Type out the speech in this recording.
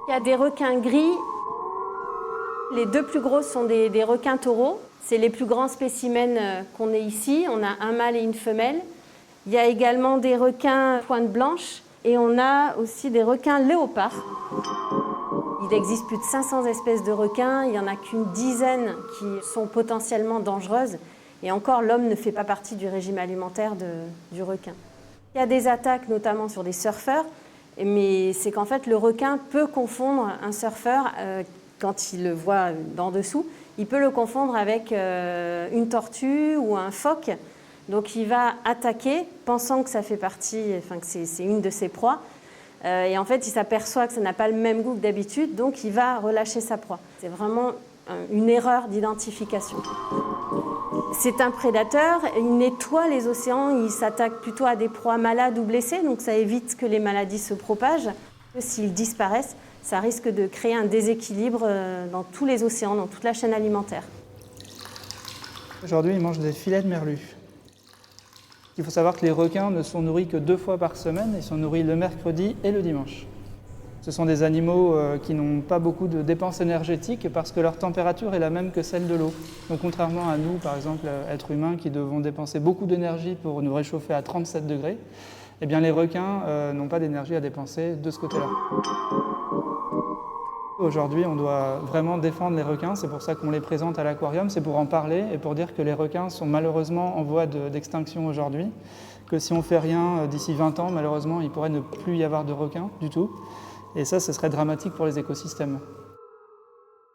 Il y a des requins gris. Les deux plus gros sont des requins taureaux. C'est les plus grands spécimens qu'on ait ici. On a un mâle et une femelle. Il y a également des requins pointe blanche et on a aussi des requins léopards. Il existe plus de 500 espèces de requins. Il n'y en a qu'une dizaine qui sont potentiellement dangereuses. Et encore, l'homme ne fait pas partie du régime alimentaire du requin. Il y a des attaques notamment sur des surfeurs, mais c'est qu'en fait le requin peut confondre un surfeur, quand il le voit d'en dessous, il peut le confondre avec une tortue ou un phoque. Donc il va attaquer, pensant que ça fait partie, enfin que c'est une de ses proies. Et en fait, il s'aperçoit que ça n'a pas le même goût que d'habitude, donc il va relâcher sa proie. C'est vraiment une erreur d'identification. C'est un prédateur, il nettoie les océans, il s'attaque plutôt à des proies malades ou blessées, donc ça évite que les maladies se propagent. S'ils disparaissent, ça risque de créer un déséquilibre dans tous les océans, dans toute la chaîne alimentaire. Aujourd'hui, ils mangent des filets de merlu. Il faut savoir que les requins ne sont nourris que 2 fois par semaine, ils sont nourris le mercredi et le dimanche. Ce sont des animaux qui n'ont pas beaucoup de dépenses énergétiques parce que leur température est la même que celle de l'eau. Donc contrairement à nous, par exemple, êtres humains, qui devons dépenser beaucoup d'énergie pour nous réchauffer à 37 degrés, eh bien les requins n'ont pas d'énergie à dépenser de ce côté-là. Aujourd'hui, on doit vraiment défendre les requins, c'est pour ça qu'on les présente à l'aquarium, c'est pour en parler et pour dire que les requins sont malheureusement en voie d'extinction aujourd'hui, que si on ne fait rien d'ici 20 ans, malheureusement, il pourrait ne plus y avoir de requins du tout. Et ça, ce serait dramatique pour les écosystèmes.